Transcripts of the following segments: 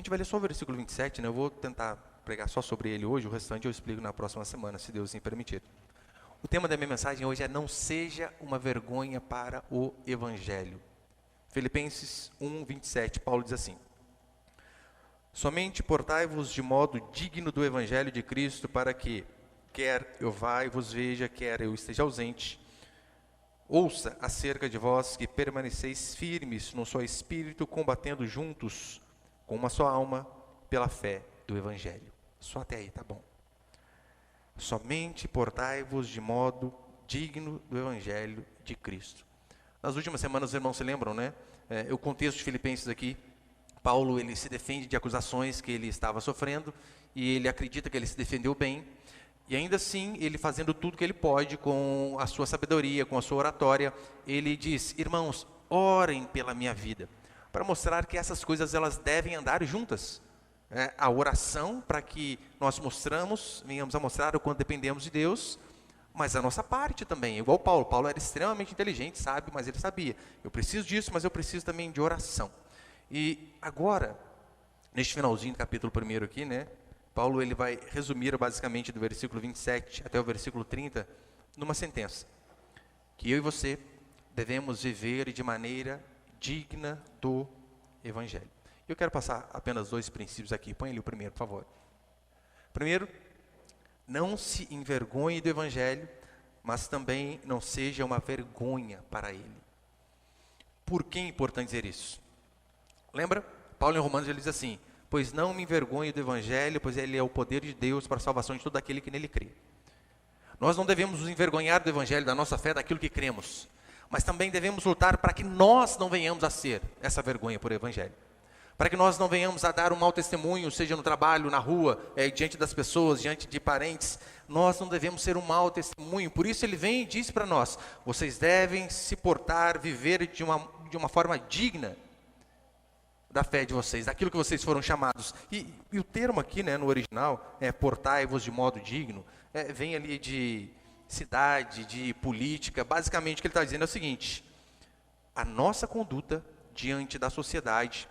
gente vai ler só o versículo 27, né? Eu vou tentar pregar só sobre ele hoje, o restante eu explico na próxima semana, se Deus me permitir. O tema da minha mensagem hoje é: não seja uma vergonha para o Evangelho. Filipenses 1, 27, Paulo diz assim: somente portai-vos de modo digno do Evangelho de Cristo, para que, quer eu vá e vos veja, quer eu esteja ausente, ouça acerca de vós que permaneceis firmes no só Espírito, combatendo juntos, com uma só alma, pela fé do Evangelho. Só até aí, tá bom. Somente portai-vos de modo digno do Evangelho de Cristo. Nas últimas semanas, os irmãos se lembram, né? O contexto de Filipenses aqui, Paulo, ele se defende de acusações que ele estava sofrendo, e ele acredita que ele se defendeu bem, e ainda assim, ele fazendo tudo que ele pode com a sua sabedoria, com a sua oratória, ele diz: irmãos, orem pela minha vida, para mostrar que essas coisas elas devem andar juntas. A oração para que nós venhamos a mostrar o quanto dependemos de Deus, mas a nossa parte também, igual Paulo. Paulo era extremamente inteligente, sábio, mas ele sabia: eu preciso disso, mas eu preciso também de oração. E agora, neste finalzinho do capítulo 1 aqui, né, Paulo ele vai resumir basicamente do versículo 27 até o versículo 30, numa sentença: que eu e você devemos viver de maneira digna do Evangelho. Eu quero passar apenas 2 princípios aqui. Põe ali o primeiro, por favor. Primeiro, não se envergonhe do Evangelho, mas também não seja uma vergonha para ele. Por que é importante dizer isso? Lembra? Paulo em Romanos ele diz assim: pois não me envergonhe do Evangelho, pois ele é o poder de Deus para a salvação de todo aquele que nele crê. Nós não devemos nos envergonhar do Evangelho, da nossa fé, daquilo que cremos, mas também devemos lutar para que nós não venhamos a ser essa vergonha por Evangelho. Para que nós não venhamos a dar um mau testemunho, seja no trabalho, na rua, diante das pessoas, diante de parentes. Nós não devemos ser um mau testemunho. Por isso ele vem e diz para nós: vocês devem se portar, viver de uma forma digna da fé de vocês, daquilo que vocês foram chamados. E o termo aqui, né, no original, portai-vos de modo digno, vem ali de cidade, de política. Basicamente o que ele está dizendo é o seguinte: a nossa conduta diante da sociedade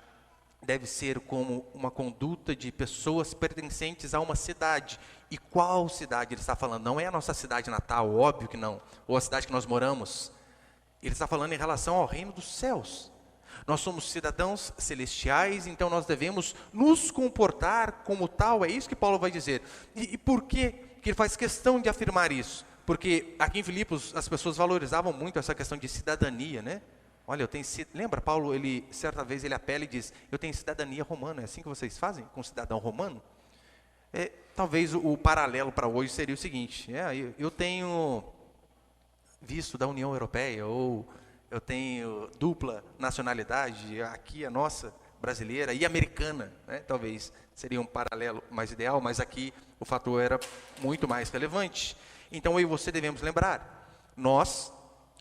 deve ser como uma conduta de pessoas pertencentes a uma cidade. E qual cidade ele está falando? Não é a nossa cidade natal, óbvio que não, ou a cidade que nós moramos. Ele está falando em relação ao reino dos céus. Nós somos cidadãos celestiais, então nós devemos nos comportar como tal. É isso que Paulo vai dizer. E por que ele faz questão de afirmar isso? Porque aqui em Filipos as pessoas valorizavam muito essa questão de cidadania, né? Olha, lembra Paulo, certa vez ele apela e diz: eu tenho cidadania romana. É assim que vocês fazem com cidadão romano? Talvez o paralelo para hoje seria o seguinte: eu tenho visto da União Europeia, ou eu tenho dupla nacionalidade, aqui a nossa, brasileira e americana, né? Talvez seria um paralelo mais ideal, mas aqui o fator era muito mais relevante. Então eu e você devemos lembrar: nós,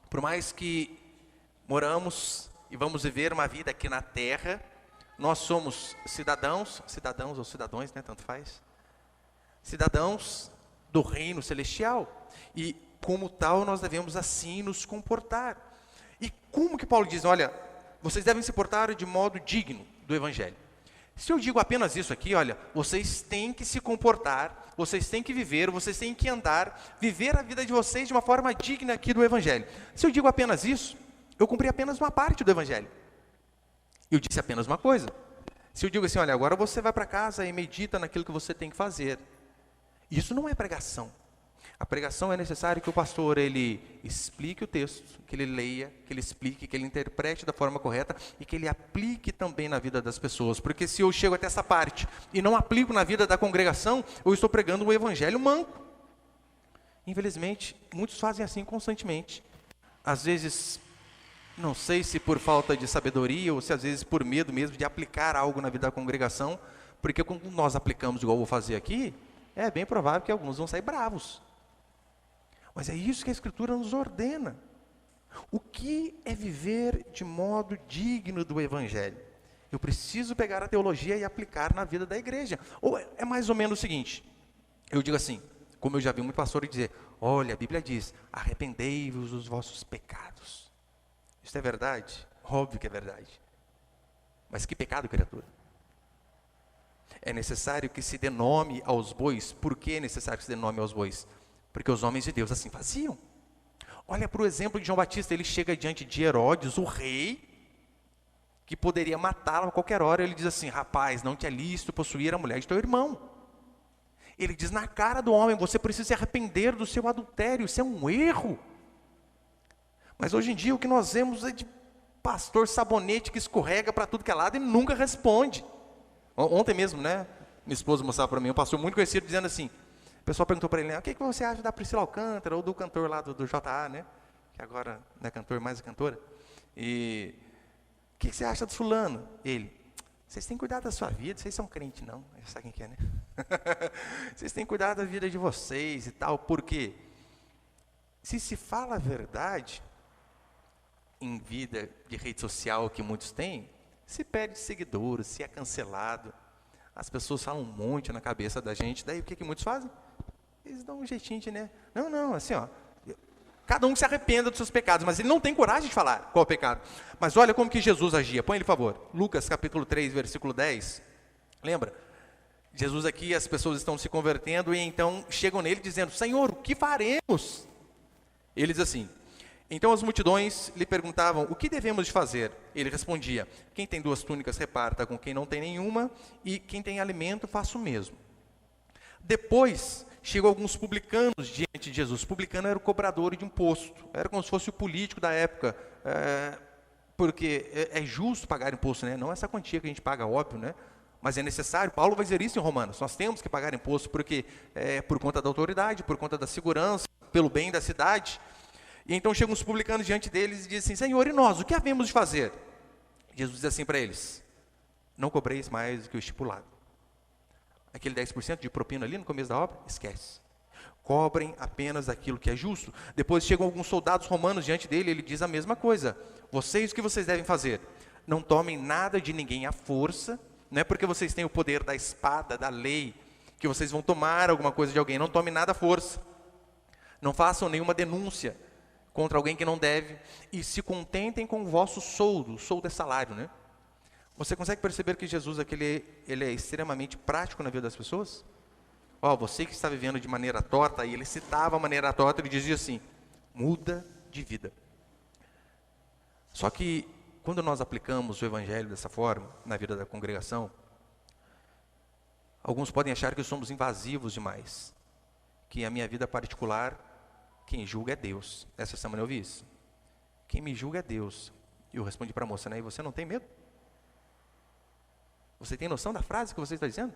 por mais que moramos e vamos viver uma vida aqui na terra, nós somos cidadãos ou cidadãos, né, tanto faz, cidadãos do reino celestial, e como tal nós devemos assim nos comportar. E como que Paulo diz: olha, vocês devem se portar de modo digno do Evangelho? Se eu digo apenas isso aqui, olha, vocês têm que se comportar, vocês têm que viver, vocês têm que andar, viver a vida de vocês de uma forma digna aqui do Evangelho. Se eu digo apenas isso, eu cumpri apenas uma parte do Evangelho. Eu disse apenas uma coisa. Se eu digo assim: olha, agora você vai para casa e medita naquilo que você tem que fazer, isso não é pregação. A pregação é necessário que o pastor ele explique o texto, que ele leia, que ele explique, que ele interprete da forma correta e que ele aplique também na vida das pessoas. Porque se eu chego até essa parte e não aplico na vida da congregação, eu estou pregando um evangelho manco. Infelizmente, muitos fazem assim constantemente. Às vezes, não sei se por falta de sabedoria ou se às vezes por medo mesmo de aplicar algo na vida da congregação, porque quando nós aplicamos igual eu vou fazer aqui, é bem provável que alguns vão sair bravos. Mas é isso que a Escritura nos ordena. O que é viver de modo digno do Evangelho? Eu preciso pegar a teologia e aplicar na vida da igreja. Ou é mais ou menos o seguinte: eu digo assim, como eu já vi muito pastor dizer: olha, a Bíblia diz: arrependei-vos dos vossos pecados. Isso é verdade? Óbvio que é verdade. Mas que pecado, criatura? É necessário que se dê nome aos bois. Por que é necessário que se dê nome aos bois? Porque os homens de Deus assim faziam. Olha para o exemplo de João Batista, ele chega diante de Herodes, o rei, que poderia matá-lo a qualquer hora. Ele diz assim: rapaz, não te é lícito possuir a mulher de teu irmão. Ele diz na cara do homem: você precisa se arrepender do seu adultério, isso é um erro. Mas hoje em dia o que nós vemos é de pastor sabonete que escorrega para tudo que é lado e nunca responde. Ontem mesmo, né, minha esposa mostrava para mim um pastor muito conhecido dizendo assim, o pessoal perguntou para ele, o que você acha da Priscila Alcântara ou do cantor lá do JA, né, que agora não é cantor, mais é cantora, e o que você acha do fulano? Ele: vocês têm que cuidar da sua vida, vocês são crentes não, sabe quem que é, né? Vocês têm que cuidar da vida de vocês e tal, porque se fala a verdade em vida de rede social que muitos têm, se perde seguidores, se é cancelado, as pessoas falam um monte na cabeça da gente, daí o que muitos fazem? Eles dão um jeitinho de, né? Não, assim, ó, cada um que se arrependa dos seus pecados, mas ele não tem coragem de falar qual é o pecado. Mas olha como que Jesus agia, põe ele, por favor, Lucas capítulo 3, versículo 10, lembra? Jesus aqui, as pessoas estão se convertendo e então chegam nele dizendo: Senhor, o que faremos? Ele diz assim: então as multidões lhe perguntavam: o que devemos de fazer? Ele respondia: quem tem 2 túnicas reparta com quem não tem nenhuma, e quem tem alimento faça o mesmo. Depois chegou alguns publicanos diante de Jesus. Publicano era o cobrador de imposto, era como se fosse o político da época, porque é justo pagar imposto, né? Não essa quantia que a gente paga, óbvio, né? Mas é necessário. Paulo vai dizer isso em Romanos: nós temos que pagar imposto porque por conta da autoridade, por conta da segurança, pelo bem da cidade. E então chegam os publicanos diante deles e dizem assim: Senhor, e nós, o que havemos de fazer? Jesus diz assim para eles: não cobreis mais do que o estipulado. Aquele 10% de propina ali no começo da obra, esquece. Cobrem apenas aquilo que é justo. Depois chegam alguns soldados romanos diante dele, ele diz a mesma coisa: vocês, o que vocês devem fazer? Não tomem nada de ninguém à força, não é porque vocês têm o poder da espada, da lei, que vocês vão tomar alguma coisa de alguém. Não tomem nada à força. Não façam nenhuma denúncia contra alguém que não deve, e se contentem com o vosso soldo. O soldo é salário, né? Você consegue perceber que Jesus aqui, ele é extremamente prático na vida das pessoas? Você que está vivendo de maneira torta, e ele citava a maneira torta, ele dizia assim: muda de vida. Só que quando nós aplicamos o evangelho dessa forma na vida da congregação, alguns podem achar que somos invasivos demais, que a minha vida particular, quem julga é Deus. Essa semana eu ouvi isso. Quem me julga é Deus. E eu respondi para a moça, né? E você não tem medo? Você tem noção da frase que você está dizendo?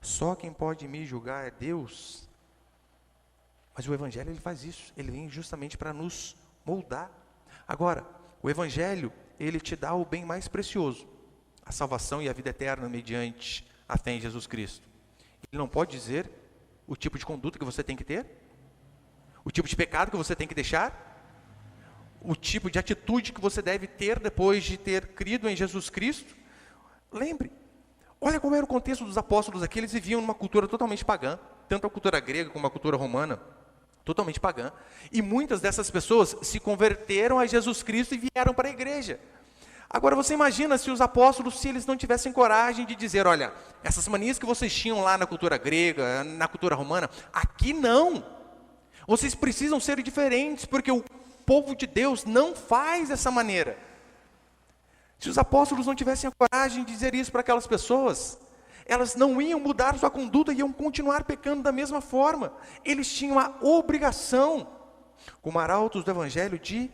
Só quem pode me julgar é Deus. Mas o evangelho, ele faz isso. Ele vem justamente para nos moldar. Agora, o evangelho, ele te dá o bem mais precioso, a salvação e a vida eterna mediante a fé em Jesus Cristo. Ele não pode dizer o tipo de conduta que você tem que ter, o tipo de pecado que você tem que deixar, o tipo de atitude que você deve ter depois de ter crido em Jesus Cristo. Lembre, olha como era o contexto dos apóstolos aqui. Eles viviam numa cultura totalmente pagã, tanto a cultura grega como a cultura romana, totalmente pagã. E muitas dessas pessoas se converteram a Jesus Cristo e vieram para a igreja. Agora você imagina se os apóstolos, se eles não tivessem coragem de dizer: olha, essas manias que vocês tinham lá na cultura grega, na cultura romana, aqui não. Vocês precisam ser diferentes, porque o povo de Deus não faz dessa maneira. Se os apóstolos não tivessem a coragem de dizer isso para aquelas pessoas, elas não iam mudar sua conduta e iam continuar pecando da mesma forma. Eles tinham a obrigação, como arautos do evangelho, de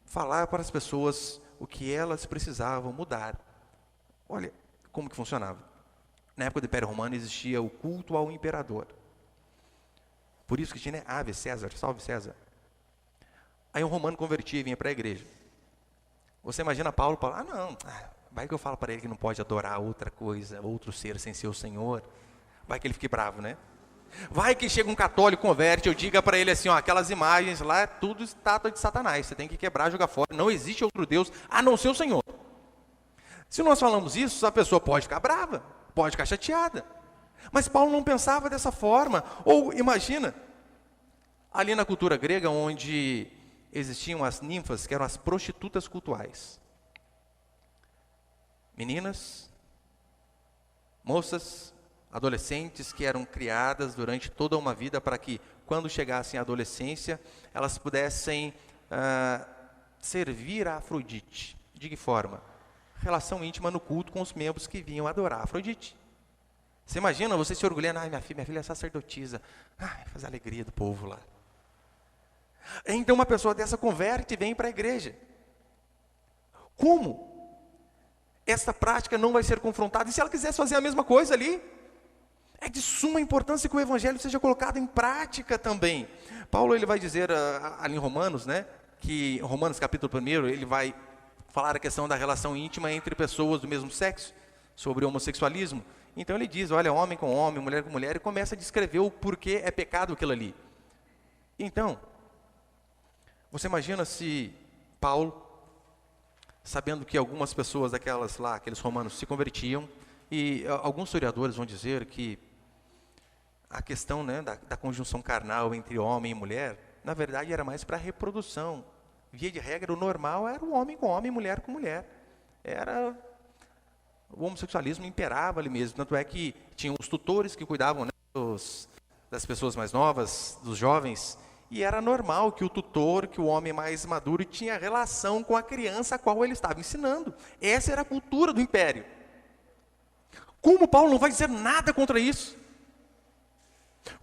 falar para as pessoas o que elas precisavam mudar. Olha como que funcionava. Na época do Império Romano existia o culto ao imperador. Por isso que tinha, né? Ave César, salve César. Aí um romano convertia e vinha para a igreja. Você imagina Paulo, vai que eu falo para ele que não pode adorar outra coisa, outro ser sem ser o Senhor. Vai que ele fique bravo, né? Vai que chega um católico, converte, eu diga para ele assim, aquelas imagens lá, é tudo estátua de Satanás, você tem que quebrar, jogar fora, não existe outro Deus a não ser o Senhor. Se nós falamos isso, a pessoa pode ficar brava, pode ficar chateada. Mas Paulo não pensava dessa forma. Ou imagina, ali na cultura grega, onde existiam as ninfas, que eram as prostitutas cultuais. Meninas Moças, adolescentes que eram criadas durante toda uma vida para que, quando chegassem à adolescência, elas pudessem servir a Afrodite. De que forma? Relação íntima no culto com os membros que vinham adorar a Afrodite. Você imagina você se orgulhando, minha filha é sacerdotisa, faz a alegria do povo lá. Então uma pessoa dessa converte e vem para a igreja. Como? Esta prática não vai ser confrontada. E se ela quisesse fazer a mesma coisa ali? É de suma importância que o evangelho seja colocado em prática também. Paulo ele vai dizer ali em Romanos, que Romanos capítulo 1, ele vai falar a questão da relação íntima entre pessoas do mesmo sexo, sobre o homossexualismo. Então ele diz, olha, homem com homem, mulher com mulher, e começa a descrever o porquê é pecado aquilo ali. Então, você imagina se Paulo, sabendo que algumas pessoas daquelas lá, aqueles romanos, se convertiam, e alguns historiadores vão dizer que a questão da conjunção carnal entre homem e mulher, na verdade era mais para reprodução. Via de regra, o normal era o homem com homem, mulher com mulher. O homossexualismo imperava ali mesmo, tanto é que tinham os tutores que cuidavam das pessoas mais novas, dos jovens, e era normal que o tutor, que o homem mais maduro, tinha relação com a criança a qual ele estava ensinando. Essa era a cultura do império. Como Paulo não vai dizer nada contra isso?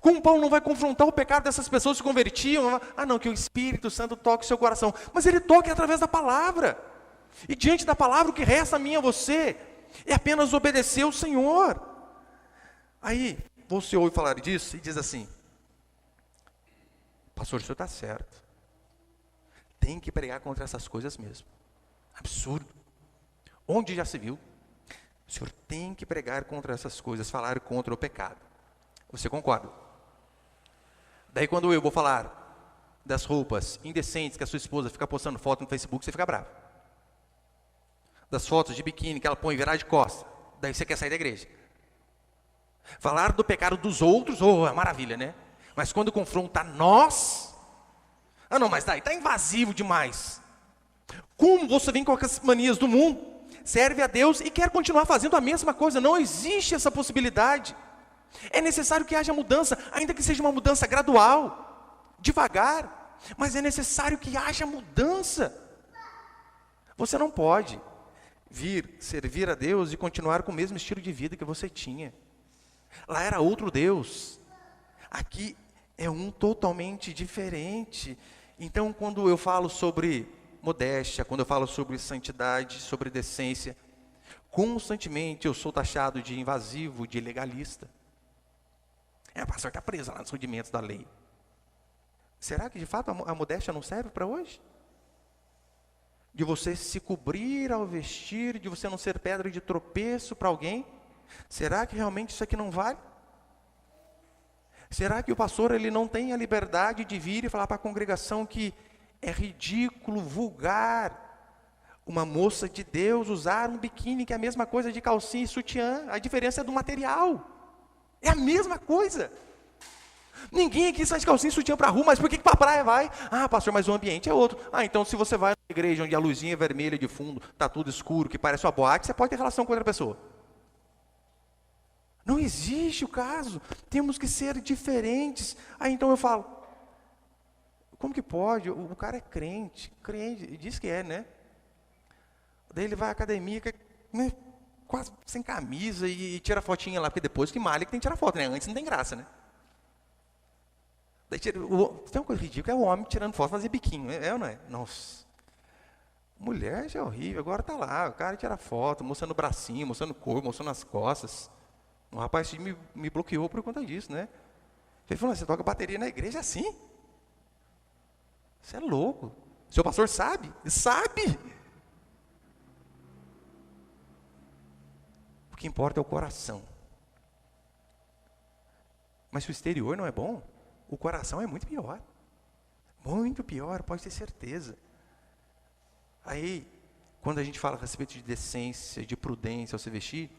Como Paulo não vai confrontar o pecado dessas pessoas que se convertiam? Não, que o Espírito Santo toque o seu coração. Mas ele toca através da palavra. E diante da palavra, o que resta a mim e a você é apenas obedecer ao Senhor. Aí, você ouve falar disso e diz assim, pastor, o senhor está certo. Tem que pregar contra essas coisas mesmo. Absurdo. Onde já se viu? O senhor tem que pregar contra essas coisas, falar contra o pecado. Você concorda? Daí quando eu vou falar das roupas indecentes que a sua esposa fica postando foto no Facebook, você fica bravo. Das fotos de biquíni que ela põe virar de costas, daí você quer sair da igreja. Falar do pecado dos outros, é maravilha, né? Mas quando confronta nós, não, mas daí está invasivo demais. Como você vem com as manias do mundo, serve a Deus e quer continuar fazendo a mesma coisa? Não existe essa possibilidade. É necessário que haja mudança, ainda que seja uma mudança gradual, devagar, mas é necessário que haja mudança. Você não pode vir servir a Deus e continuar com o mesmo estilo de vida que você tinha. Lá era outro Deus, aqui é um totalmente diferente. Então quando eu falo sobre modéstia, quando eu falo sobre santidade, sobre decência, constantemente eu sou taxado de invasivo, de legalista. O pastor está preso lá nos rudimentos da lei. Será que de fato a modéstia não serve para hoje? De você se cobrir ao vestir, de você não ser pedra de tropeço para alguém? Será que realmente isso aqui não vale? Será que o pastor ele não tem a liberdade de vir e falar para a congregação que é ridículo, vulgar, uma moça de Deus usar um biquíni que é a mesma coisa de calcinha e sutiã? A diferença é do material. É a mesma coisa. Ninguém aqui sai de calcinha e sutiã para a rua, mas por que para a praia vai? Pastor, mas o ambiente é outro. Então se você vai na igreja onde a luzinha é vermelha de fundo, está tudo escuro, que parece uma boate, você pode ter relação com outra pessoa. Não existe o caso. Temos que ser diferentes. Então eu falo, como que pode? O cara é crente, diz que é, né? Daí ele vai à academia, quase sem camisa e tira fotinha lá, porque depois que malha que tem que tirar foto, né? Antes não tem graça, né? Daí tem uma coisa ridícula, é o homem tirando foto, fazer biquinho, ou não é? Nossa. Mulher já é horrível, agora tá lá, o cara tira foto, mostrando o bracinho, mostrando o corpo, mostrando as costas. Um rapaz me bloqueou por conta disso, né? Ele falou, você toca bateria na igreja assim? Você é louco. Seu pastor sabe? Sabe! O que importa é o coração. Mas se o exterior não é bom, o coração é muito pior. Muito pior, pode ter certeza. Aí, quando a gente fala a respeito de decência, de prudência ao se vestir,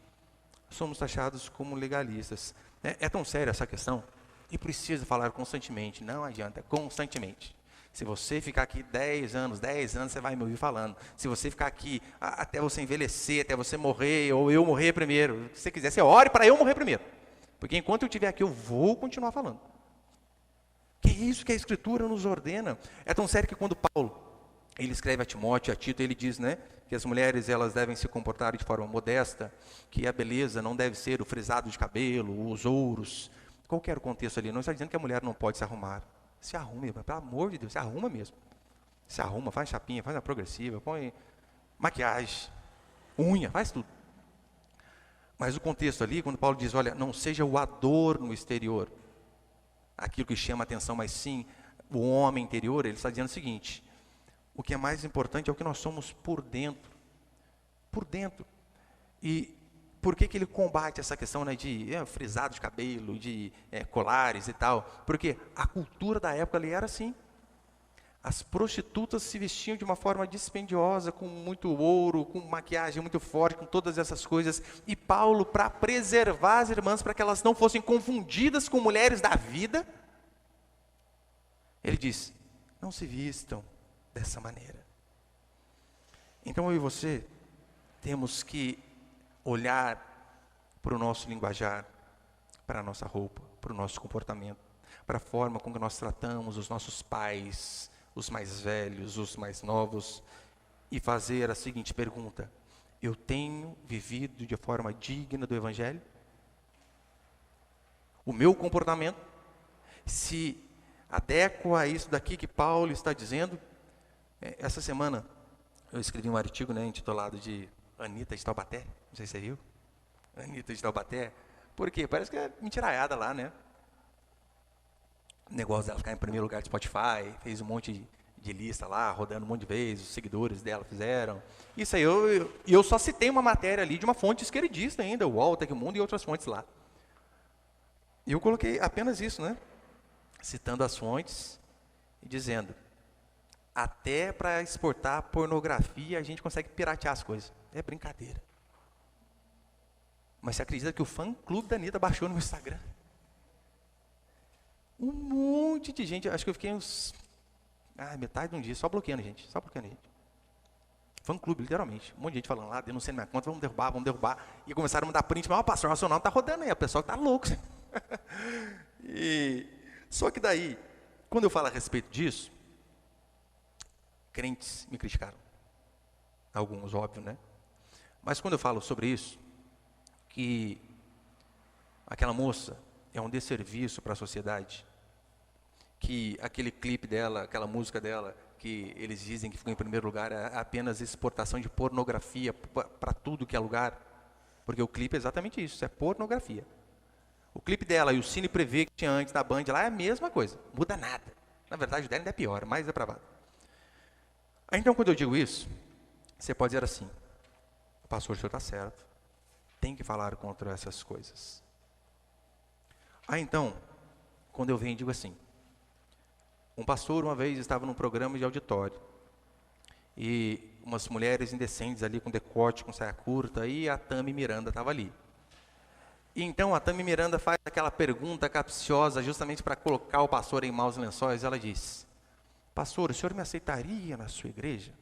somos taxados como legalistas. É tão séria essa questão, e precisa falar constantemente, não adianta, constantemente. Se você ficar aqui 10 anos você vai me ouvir falando. Se você ficar aqui até você envelhecer, até você morrer, ou eu morrer primeiro, se você quiser, você ore para eu morrer primeiro. Porque enquanto eu estiver aqui, eu vou continuar falando. Que é isso que a Escritura nos ordena. É tão sério que quando Paulo, ele escreve a Timóteo e a Tito, ele diz, né, que as mulheres elas devem se comportar de forma modesta, que a beleza não deve ser o frisado de cabelo, os ouros. Qual que era o contexto ali? Não está dizendo que a mulher não pode se arrumar. Se arrume, pelo amor de Deus, se arruma mesmo. Se arruma, faz chapinha, faz uma progressiva, põe maquiagem, unha, faz tudo. Mas o contexto ali, quando Paulo diz, olha, não seja o adorno exterior, aquilo que chama a atenção, mas sim o homem interior, ele está dizendo o seguinte, o que é mais importante é o que nós somos por dentro. Por dentro. E por que ele combate essa questão, né, de frisado de cabelo, de colares e tal? Porque a cultura da época ali era assim. As prostitutas se vestiam de uma forma dispendiosa, com muito ouro, com maquiagem muito forte, com todas essas coisas. E Paulo, para preservar as irmãs, para que elas não fossem confundidas com mulheres da vida, ele diz, não se vistam dessa maneira. Então eu e você temos que olhar para o nosso linguajar, para a nossa roupa, para o nosso comportamento, para a forma com que nós tratamos os nossos pais, os mais velhos, os mais novos, e fazer a seguinte pergunta, eu tenho vivido de forma digna do Evangelho? O meu comportamento se adequa a isso daqui que Paulo está dizendo? Essa semana eu escrevi um artigo, né, intitulado de Anitta de Taubaté, não sei se você viu, Anitta de Taubaté, por quê? Parece que é mentiraiada lá, né? O negócio dela ficar em primeiro lugar de Spotify, fez um monte de lista lá, rodando um monte de vezes, os seguidores dela fizeram. Isso aí, eu só citei uma matéria ali de uma fonte esquerdista ainda, o UOL, Tecmundo e outras fontes lá. E eu coloquei apenas isso, né? Citando as fontes e dizendo, até para exportar pornografia a gente consegue piratear as coisas. É brincadeira. Mas você acredita que o fã-clube da Anitta baixou no meu Instagram? Um monte de gente, acho que eu fiquei metade de um dia só bloqueando gente, Fã-clube, literalmente. Um monte de gente falando lá, denunciando minha conta, vamos derrubar. E começaram a mandar print, mas o pastor nacional está rodando aí, o pessoal está louco. Só que daí, quando eu falo a respeito disso, crentes me criticaram. Alguns, óbvio, né? Mas quando eu falo sobre isso, que aquela moça é um desserviço para a sociedade, que aquele clipe dela, aquela música dela, que eles dizem que ficou em primeiro lugar, é apenas exportação de pornografia para tudo que é lugar, porque o clipe é exatamente isso, é pornografia. O clipe dela e o Cine Privé que tinha antes da Band lá é a mesma coisa, muda nada. Na verdade, o dela ainda é pior, mais depravado. Então, quando eu digo isso, você pode dizer assim, o pastor, o senhor está certo, tem que falar contra essas coisas. Então, quando eu venho e digo assim, um pastor uma vez estava num programa de auditório, e umas mulheres indecentes ali com decote, com saia curta, e a Tami Miranda estava ali. E então a Tami Miranda faz aquela pergunta capciosa, justamente para colocar o pastor em maus lençóis, ela diz, pastor, o senhor me aceitaria na sua igreja?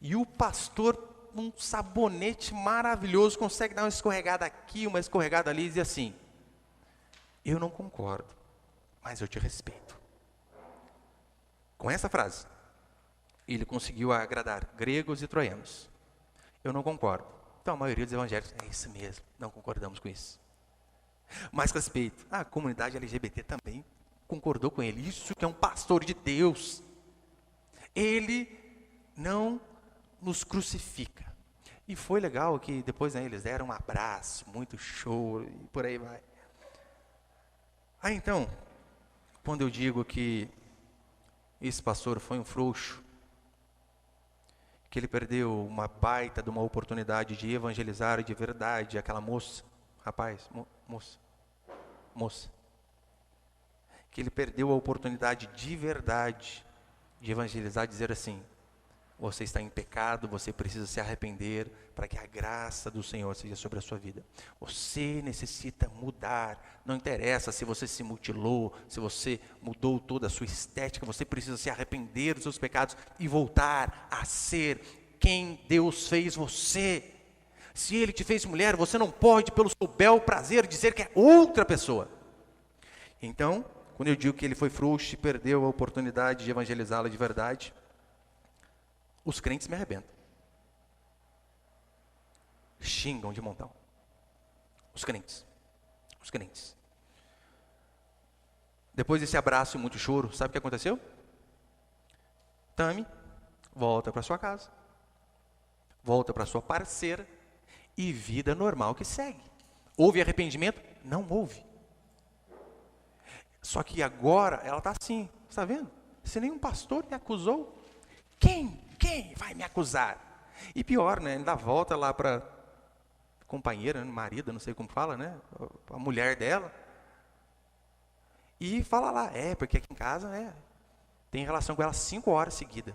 E o pastor, um sabonete maravilhoso, consegue dar uma escorregada aqui, uma escorregada ali, e diz assim, eu não concordo, mas eu te respeito. Com essa frase, ele conseguiu agradar gregos e troianos. Eu não concordo. Então, a maioria dos evangélicos, é isso mesmo, não concordamos com isso. Mas respeito. A comunidade LGBT também concordou com ele. Isso que é um pastor de Deus. Ele não nos crucifica. E foi legal que depois, né, eles deram um abraço, muito show, e por aí vai. Então, quando eu digo que esse pastor foi um frouxo, que ele perdeu uma baita de uma oportunidade de evangelizar de verdade aquela moça, moça, que ele perdeu a oportunidade de verdade de evangelizar, dizer assim, Você está em pecado, você precisa se arrepender para que a graça do Senhor seja sobre a sua vida. Você necessita mudar. Não interessa se você se mutilou, se você mudou toda a sua estética, você precisa se arrepender dos seus pecados e voltar a ser quem Deus fez você. Se Ele te fez mulher, você não pode, pelo seu bel prazer, dizer que é outra pessoa. Então, quando eu digo que ele foi frouxo e perdeu a oportunidade de evangelizá-la de verdade, os crentes me arrebentam. Xingam de montão. Os crentes. Os crentes. Depois desse abraço e muito choro, sabe o que aconteceu? Tami volta para sua casa, volta para sua parceira e vida normal que segue. Houve arrependimento? Não houve. Só que agora ela está assim, está vendo? Se nenhum pastor me acusou, quem vai me acusar? E pior, né? Ele dá volta lá para companheira, marido, não sei como fala, né? A mulher dela. E fala lá, porque aqui em casa, tem relação com ela 5 horas seguidas.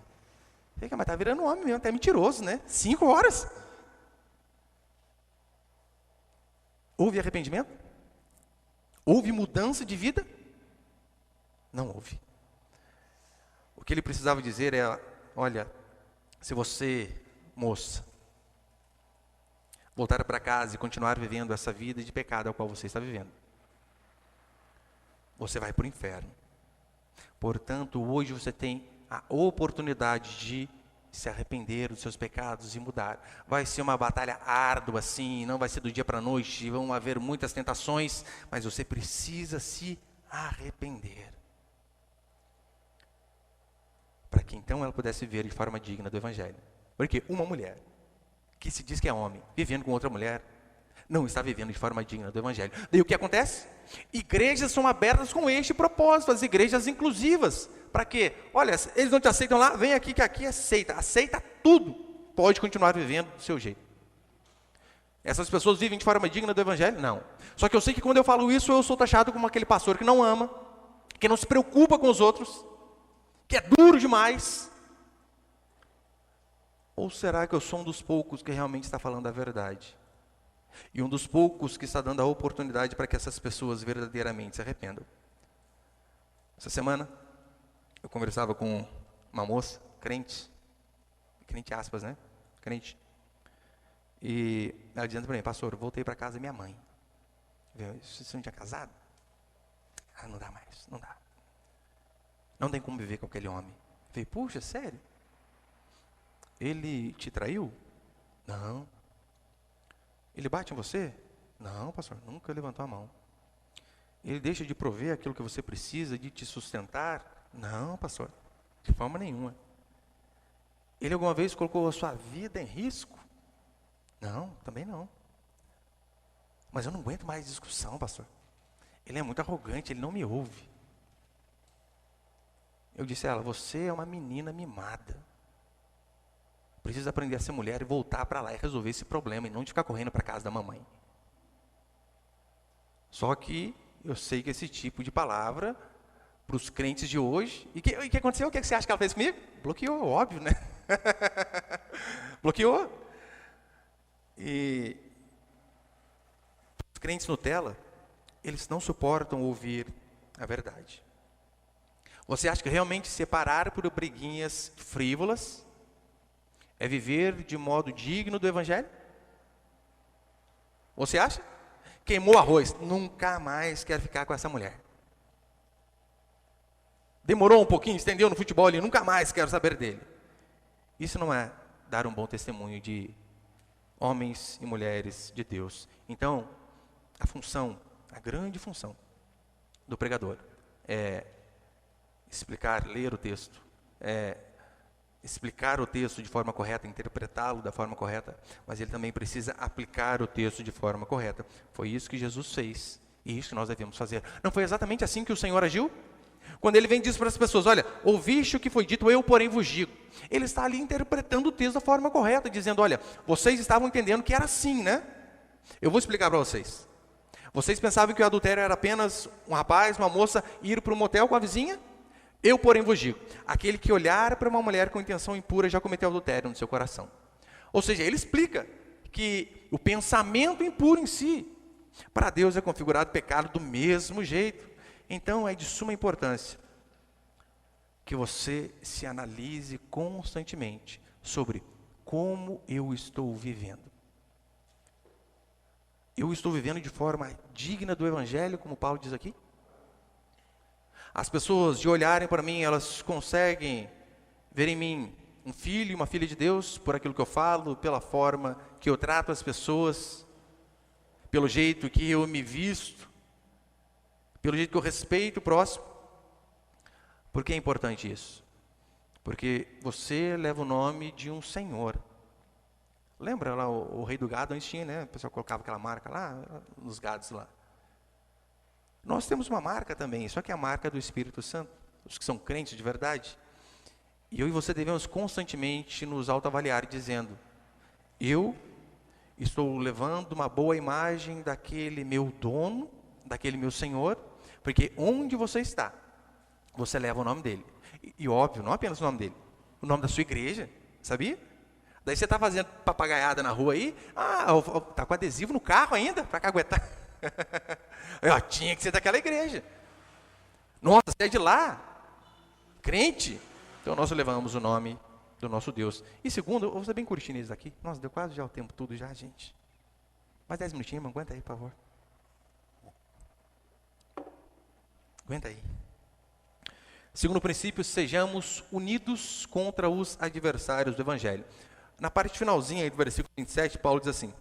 Mas tá virando homem mesmo, até mentiroso, né? 5 horas. Houve arrependimento? Houve mudança de vida? Não houve. O que ele precisava dizer é, olha, se você, moça, voltar para casa e continuar vivendo essa vida de pecado ao qual você está vivendo, você vai para o inferno. Portanto, hoje você tem a oportunidade de se arrepender dos seus pecados e mudar. Vai ser uma batalha árdua, sim, não vai ser do dia para a noite, vão haver muitas tentações, mas você precisa se arrepender. Para que então ela pudesse viver de forma digna do Evangelho. Porque uma mulher, que se diz que é homem, vivendo com outra mulher, não está vivendo de forma digna do Evangelho. Daí o que acontece? Igrejas são abertas com este propósito, as igrejas inclusivas. Para quê? Olha, eles não te aceitam lá, vem aqui que aqui aceita tudo. Pode continuar vivendo do seu jeito. Essas pessoas vivem de forma digna do Evangelho? Não. Só que eu sei que quando eu falo isso, eu sou taxado como aquele pastor que não ama, que não se preocupa com os outros, que é duro demais. Ou será que eu sou um dos poucos que realmente está falando a verdade? E um dos poucos que está dando a oportunidade para que essas pessoas verdadeiramente se arrependam? Essa semana, eu conversava com uma moça, crente aspas, né? Crente. E ela dizendo para mim, pastor, eu voltei para casa da minha mãe. Você não tinha casado? Ah, não dá mais, não dá. Não tem como viver com aquele homem. Eu falei, puxa, sério? Ele te traiu? Não. Ele bate em você? Não, pastor, nunca levantou a mão. Ele deixa de prover aquilo que você precisa, de te sustentar? Não, pastor, de forma nenhuma. Ele alguma vez colocou a sua vida em risco? Não, também não. Mas eu não aguento mais discussão, pastor. Ele é muito arrogante, ele não me ouve. Eu disse a ela, você é uma menina mimada. Precisa aprender a ser mulher e voltar para lá e resolver esse problema, e não de ficar correndo para a casa da mamãe. Só que eu sei que esse tipo de palavra, para os crentes de hoje, e o que aconteceu? O que você acha que ela fez comigo? Bloqueou, óbvio, né? Bloqueou. E os crentes Nutella, eles não suportam ouvir a verdade. Você acha que realmente separar por briguinhas frívolas é viver de modo digno do Evangelho? Você acha? Queimou arroz, nunca mais quero ficar com essa mulher. Demorou um pouquinho, estendeu no futebol ali, nunca mais quero saber dele. Isso não é dar um bom testemunho de homens e mulheres de Deus. Então, a grande função do pregador é explicar, ler o texto, explicar o texto de forma correta, interpretá-lo da forma correta, mas ele também precisa aplicar o texto de forma correta. Foi isso que Jesus fez, e isso que nós devemos fazer. Não foi exatamente assim que o Senhor agiu? Quando ele vem e diz para as pessoas, olha, ouviste o que foi dito, eu porém vos digo. Ele está ali interpretando o texto da forma correta, dizendo, olha, vocês estavam entendendo que era assim, né? Eu vou explicar para vocês. Vocês pensavam que o adultério era apenas um rapaz, uma moça, ir para um motel com a vizinha? Eu, porém, vos digo, aquele que olhar para uma mulher com intenção impura já cometeu adultério no seu coração. Ou seja, ele explica que o pensamento impuro em si, para Deus é configurado pecado do mesmo jeito. Então é de suma importância que você se analise constantemente sobre como eu estou vivendo. Eu estou vivendo de forma digna do Evangelho, como Paulo diz aqui? As pessoas, de olharem para mim, elas conseguem ver em mim um filho e uma filha de Deus, por aquilo que eu falo, pela forma que eu trato as pessoas, pelo jeito que eu me visto, pelo jeito que eu respeito o próximo. Por que é importante isso? Porque você leva o nome de um Senhor. Lembra lá o rei do gado, antes tinha, né? O pessoal colocava aquela marca lá, nos gados lá. Nós temos uma marca também, só que é a marca do Espírito Santo, os que são crentes de verdade. E eu e você devemos constantemente nos autoavaliar, dizendo: eu estou levando uma boa imagem daquele meu dono, daquele meu Senhor, porque onde você está, você leva o nome dele. E óbvio, não apenas o nome dele, o nome da sua igreja, sabia? Daí você está fazendo papagaiada na rua aí, está com adesivo no carro ainda, para caguetar. Tinha que ser daquela igreja. Nossa, você é de lá, crente. Então nós levamos o nome do nosso Deus. E segundo, eu vou ser bem curtinho isso aqui. Nossa, deu quase já o tempo todo já, gente. Mais 10 minutinhos, irmão, aguenta aí, por favor. Aguenta aí. Segundo princípio, sejamos unidos contra os adversários do Evangelho. Na parte finalzinha aí do versículo 27, Paulo diz assim: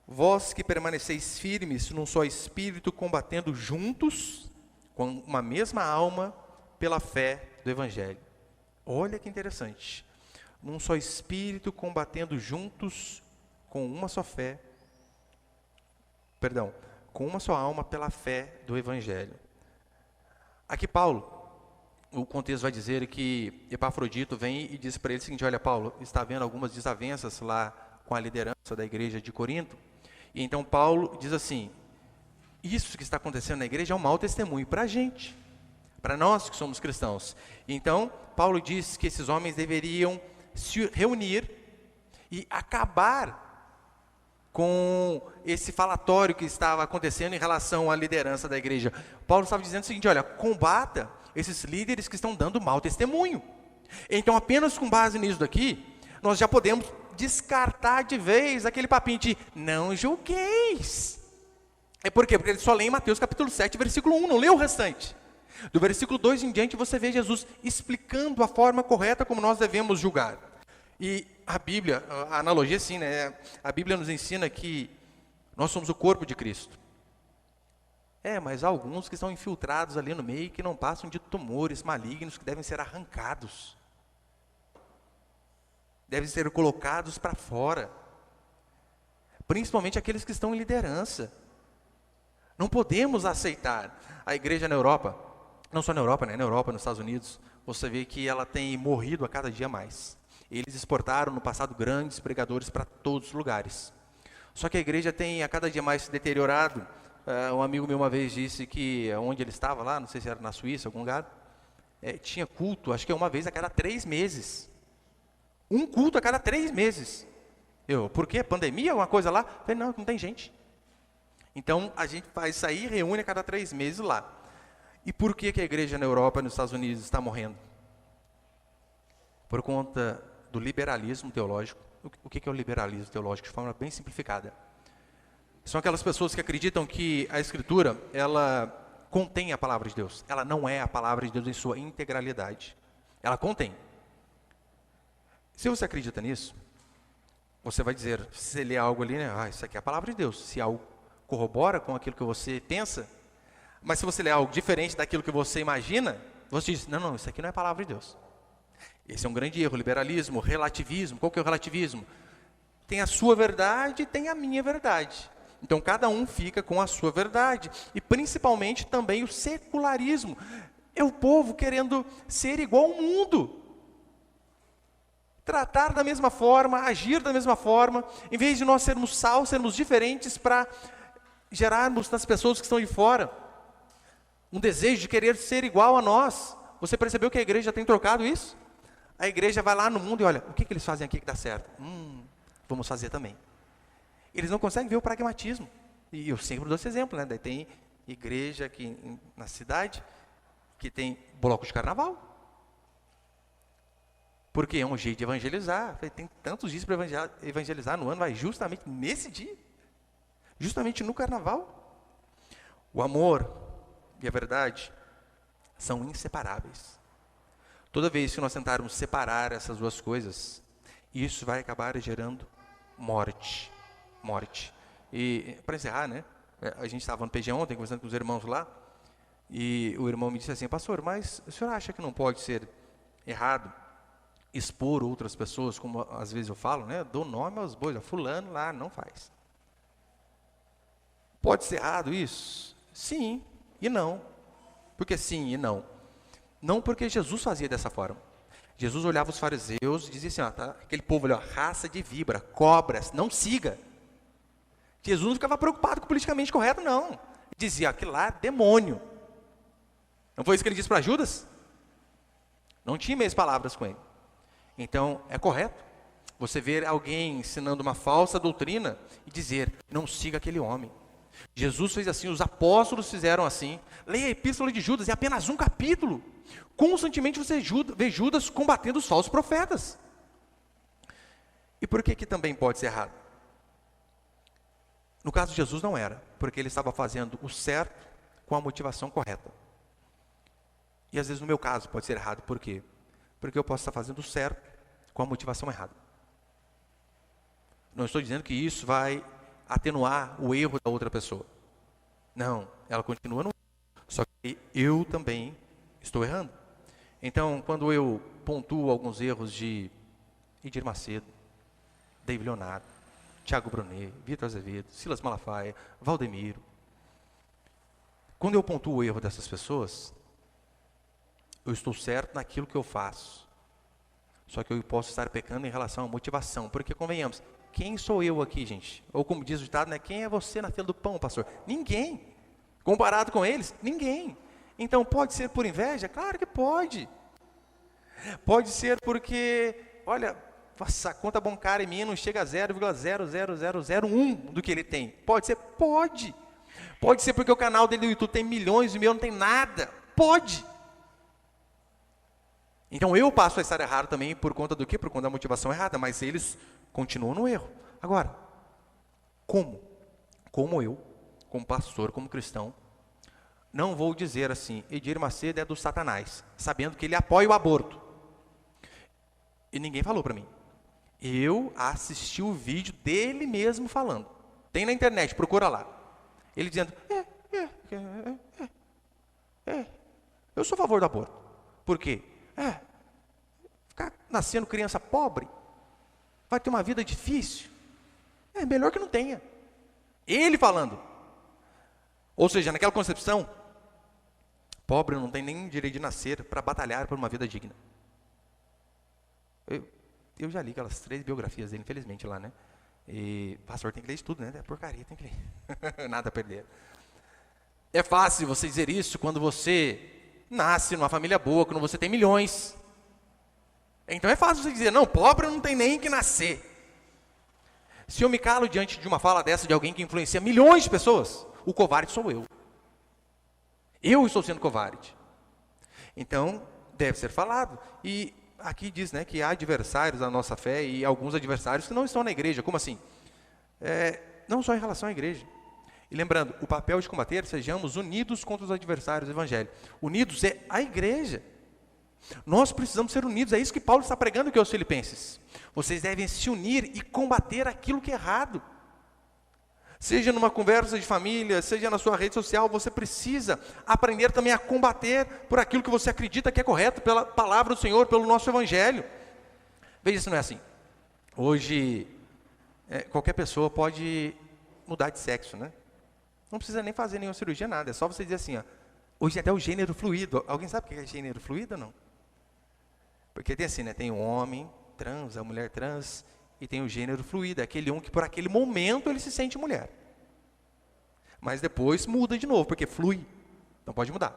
vós que permaneceis firmes num só espírito, combatendo juntos, com uma mesma alma, pela fé do Evangelho. Olha que interessante. Num só espírito, combatendo juntos, com uma só fé, com uma só alma, pela fé do Evangelho. Aqui Paulo, o contexto vai dizer que Epafrodito vem e diz para ele o seguinte: olha, Paulo, está havendo algumas desavenças lá com a liderança da igreja de Corinto. E então Paulo diz assim: isso que está acontecendo na igreja é um mau testemunho para a gente, para nós que somos cristãos. Então Paulo diz que esses homens deveriam se reunir e acabar com esse falatório que estava acontecendo em relação à liderança da igreja. Paulo estava dizendo o seguinte: olha, combata esses líderes que estão dando mau testemunho. Então, apenas com base nisso daqui, nós já podemos descartar de vez aquele papinho de não julgueis. É por quê? Porque ele só lê em Mateus capítulo 7, versículo 1, não lê o restante. Do versículo 2 em diante, você vê Jesus explicando a forma correta como nós devemos julgar. E a Bíblia, a analogia assim, né? A Bíblia nos ensina que nós somos o corpo de Cristo. Mas há alguns que estão infiltrados ali no meio, que não passam de tumores malignos que devem ser arrancados. Devem ser colocados para fora. Principalmente aqueles que estão em liderança. Não podemos aceitar. A igreja na Europa, não só na Europa, né? Na Europa, nos Estados Unidos, você vê que ela tem morrido a cada dia mais. Eles exportaram no passado grandes pregadores para todos os lugares. Só que a igreja tem a cada dia mais se deteriorado. Um amigo meu uma vez disse que onde ele estava lá, não sei se era na Suíça, algum lugar, tinha culto, acho que é uma vez a cada 3 meses. Um culto a cada 3 meses. Por quê? Pandemia, alguma coisa lá? Eu falei, não tem gente. Então a gente faz isso aí, reúne a cada 3 meses lá. E por que a igreja na Europa e nos Estados Unidos está morrendo? Por conta do liberalismo teológico. O que é o liberalismo teológico? De forma bem simplificada. São aquelas pessoas que acreditam que a Escritura, ela contém a palavra de Deus. Ela não é a palavra de Deus em sua integralidade. Ela contém. Se você acredita nisso, você vai dizer, se você lê algo ali, né? Isso aqui é a palavra de Deus. Se algo corrobora com aquilo que você pensa, mas se você lê algo diferente daquilo que você imagina, você diz, não, isso aqui não é a palavra de Deus. Esse é um grande erro, liberalismo, relativismo. Qual que é o relativismo? Tem a sua verdade e tem a minha verdade. Então, cada um fica com a sua verdade. E, principalmente, também o secularismo. É o povo querendo ser igual ao mundo. Tratar da mesma forma, agir da mesma forma. Em vez de nós sermos sal, sermos diferentes para gerarmos nas pessoas que estão de fora um desejo de querer ser igual a nós. Você percebeu que a igreja tem trocado isso? A igreja vai lá no mundo e olha, o que eles fazem aqui que dá certo? Vamos fazer também. Eles não conseguem ver o pragmatismo. E eu sempre dou esse exemplo, né? Daí tem igreja aqui na cidade que tem bloco de carnaval. Porque é um jeito de evangelizar. Tem tantos dias para evangelizar no ano, vai justamente nesse dia. Justamente no carnaval. O amor e a verdade são inseparáveis. Toda vez que nós tentarmos separar essas duas coisas, isso vai acabar gerando morte. Morte. E, para encerrar, né? A gente estava no PG ontem, conversando com os irmãos lá, e o irmão me disse assim, pastor, mas o senhor acha que não pode ser errado expor outras pessoas, como às vezes eu falo, né? Dou nome aos bois, fulano lá não faz. Pode ser errado isso? Sim e não. Por que sim e não? Não porque Jesus fazia dessa forma. Jesus olhava os fariseus e dizia assim, tá, aquele povo ali, raça de víbora, cobras, não siga. Jesus não ficava preocupado com o politicamente correto, não. Dizia, aquilo lá é demônio. Não foi isso que ele disse para Judas? Não tinha meias palavras com ele. Então, é correto você ver alguém ensinando uma falsa doutrina e dizer, não siga aquele homem. Jesus fez assim, os apóstolos fizeram assim. Leia a epístola de Judas, é apenas um capítulo. Constantemente você vê Judas combatendo os falsos profetas. E por que também pode ser errado? No caso de Jesus não era, porque ele estava fazendo o certo com a motivação correta. E às vezes no meu caso pode ser errado, por quê? Porque eu posso estar fazendo o certo com a motivação errada. Não estou dizendo que isso vai atenuar o erro da outra pessoa. Não, ela continua no erro. Só que eu também estou errando. Então, quando eu pontuo alguns erros de Edir Macedo, David Leonardo, Tiago Brunet, Vitor Azevedo, Silas Malafaia, Valdemiro, quando eu pontuo o erro dessas pessoas, eu estou certo naquilo que eu faço. Só que eu posso estar pecando em relação à motivação. Porque, convenhamos, quem sou eu aqui, gente? Ou como diz o ditado, né? Quem é você na fila do pão, pastor? Ninguém. Comparado com eles, ninguém. Então, pode ser por inveja? Claro que pode. Pode ser porque, olha, nossa, a conta bancária minha não chega a 0,00001 do que ele tem. Pode ser? Pode. Pode ser porque o canal dele no YouTube tem milhões e o meu não tem nada. Pode. Então eu passo a estar errado também por conta do quê? Por conta da motivação errada, mas eles continuam no erro. Agora, como? Como eu, como pastor, como cristão, não vou dizer assim, Edir Macedo é do Satanás, sabendo que ele apoia o aborto. E ninguém falou para mim. Eu assisti o vídeo dele mesmo falando. Tem na internet, procura lá. Ele dizendo, eu sou a favor do aborto. Por quê? Ficar nascendo criança pobre, vai ter uma vida difícil, é melhor que não tenha. Ele falando. Ou seja, naquela concepção, pobre não tem nem direito de nascer para batalhar por uma vida digna. Eu já li aquelas 3 biografias dele, infelizmente, lá, né? E pastor tem que ler isso tudo, né? É porcaria, tem que ler. Nada a perder. É fácil você dizer isso quando você nasce numa família boa, quando você tem milhões. Então é fácil você dizer, não, pobre não tem nem que nascer. Se eu me calo diante de uma fala dessa de alguém que influencia milhões de pessoas, o covarde sou eu. Eu estou sendo covarde. Então, deve ser falado. E aqui diz, né, que há adversários da nossa fé e alguns adversários que não estão na igreja. Como assim? Não só em relação à igreja. E lembrando, o papel de combater, sejamos unidos contra os adversários do evangelho. Unidos é a igreja. Nós precisamos ser unidos, é isso que Paulo está pregando aqui aos filipenses. Vocês devem se unir e combater aquilo que é errado. Seja numa conversa de família, seja na sua rede social, você precisa aprender também a combater por aquilo que você acredita que é correto, pela palavra do Senhor, pelo nosso evangelho. Veja se não é assim. Hoje, qualquer pessoa pode mudar de sexo, né? Não precisa nem fazer nenhuma cirurgia, nada. É só você dizer assim, ó, hoje até o gênero fluido. Alguém sabe o que é gênero fluido ou não? Porque tem assim, né? Tem o homem trans, a mulher trans, e tem o gênero fluido. É aquele um que por aquele momento ele se sente mulher. Mas depois muda de novo, porque flui. Então pode mudar.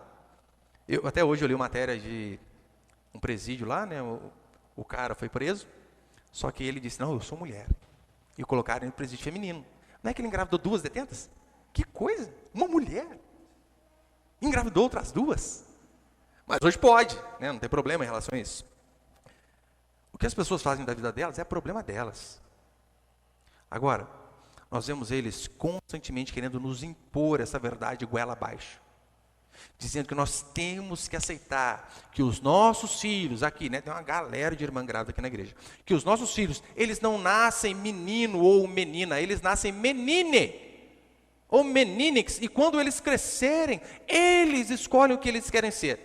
Até hoje eu li uma matéria de um presídio lá, né? O cara foi preso, só que ele disse, não, eu sou mulher. E colocaram ele no presídio feminino. Não é que ele engravidou 2 detentas? Que coisa! Uma mulher engravidou outras 2. Mas hoje pode, né? Não tem problema em relação a isso. O que as pessoas fazem da vida delas é problema delas. Agora, nós vemos eles constantemente querendo nos impor essa verdade goela abaixo. Dizendo que nós temos que aceitar que os nossos filhos, aqui, né, tem uma galera de irmã grávida aqui na igreja, que os nossos filhos, eles não nascem menino ou menina, eles nascem menine ou meninix, e quando eles crescerem, eles escolhem o que eles querem ser.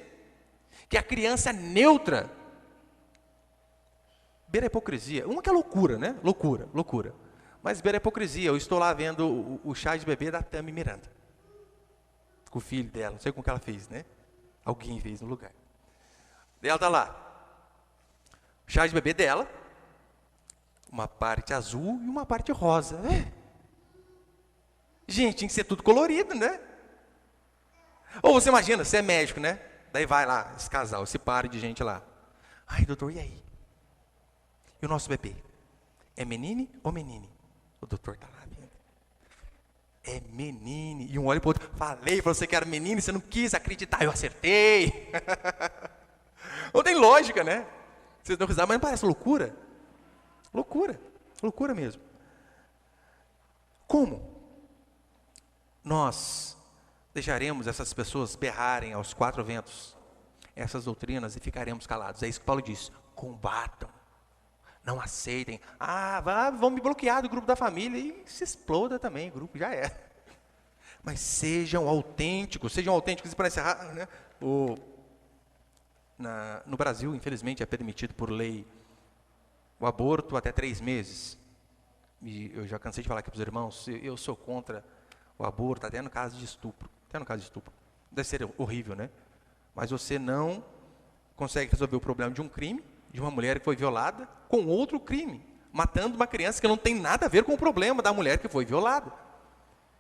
Que a criança é neutra. Beira a hipocrisia. Uma que é loucura, né? Loucura. Mas beira a hipocrisia. Eu estou lá vendo o chá de bebê da Tami Miranda. Com o filho dela. Não sei como que ela fez, né? Alguém fez no lugar. Daí ela está lá. O chá de bebê dela. Uma parte azul e uma parte rosa. Gente, tinha que ser tudo colorido, né? Ou você imagina, você é médico, né? Daí vai lá, esse casal, esse par de gente lá. Ai, doutor, e aí? E o nosso bebê? É menine ou menine? O doutor está lá vendo. É menine. E um olha para o outro. Falei para você que era menine, você não quis acreditar, eu acertei. Não tem lógica, né? Vocês não risaram, mas não parece loucura? Loucura mesmo. Como nós deixaremos essas pessoas berrarem aos 4 ventos essas doutrinas e ficaremos calados? É isso que Paulo diz: combatam, não aceitem. Vão me bloquear do grupo da família e se exploda também, o grupo já é. Mas sejam autênticos. E para encerrar, né, no Brasil, infelizmente, é permitido por lei o aborto até 3 meses. E eu já cansei de falar aqui para os irmãos, eu sou contra o aborto, até no caso de estupro. Deve ser horrível, né? Mas você não consegue resolver o problema de um crime, de uma mulher que foi violada, com outro crime, matando uma criança que não tem nada a ver com o problema da mulher que foi violada.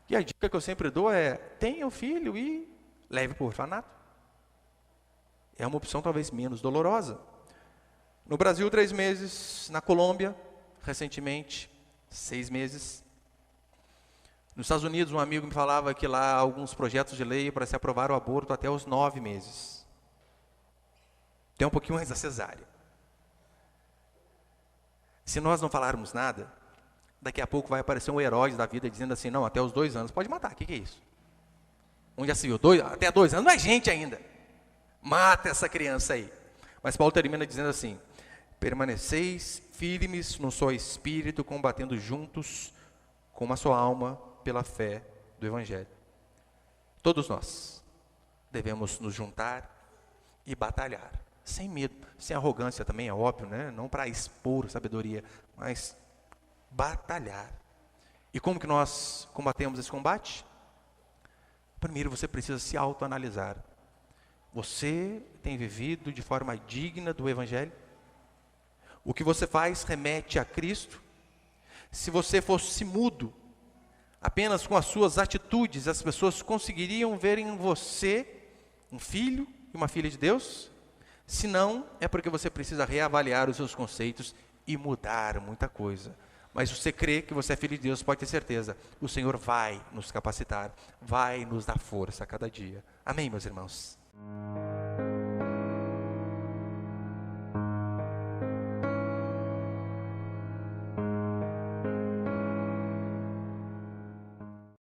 E a dica que eu sempre dou é: tenha o filho e leve para o orfanato. É uma opção talvez menos dolorosa. No Brasil, 3 meses. Na Colômbia, recentemente, 6 meses. Nos Estados Unidos, um amigo me falava que lá há alguns projetos de lei para se aprovar o aborto até os 9 meses. Tem um pouquinho mais da cesárea. Se nós não falarmos nada, daqui a pouco vai aparecer um herói da vida dizendo assim: não, até os 2 anos pode matar. O que é isso? Onde já se viu? Até 2 anos não é gente ainda. Mata essa criança aí. Mas Paulo termina dizendo assim: permaneceis firmes no só espírito, combatendo juntos com a sua alma pela fé do Evangelho. Todos nós devemos nos juntar e batalhar, sem medo, sem arrogância também, é óbvio, né? Não para expor sabedoria, mas batalhar. E como que nós combatemos esse combate? Primeiro você precisa se autoanalisar. Você tem vivido de forma digna do Evangelho? O que você faz remete a Cristo? Se você fosse mudo, apenas com as suas atitudes, as pessoas conseguiriam ver em você um filho e uma filha de Deus? Se não, é porque você precisa reavaliar os seus conceitos e mudar muita coisa. Mas se você crê que você é filho de Deus, pode ter certeza, o Senhor vai nos capacitar, vai nos dar força a cada dia. Amém, meus irmãos?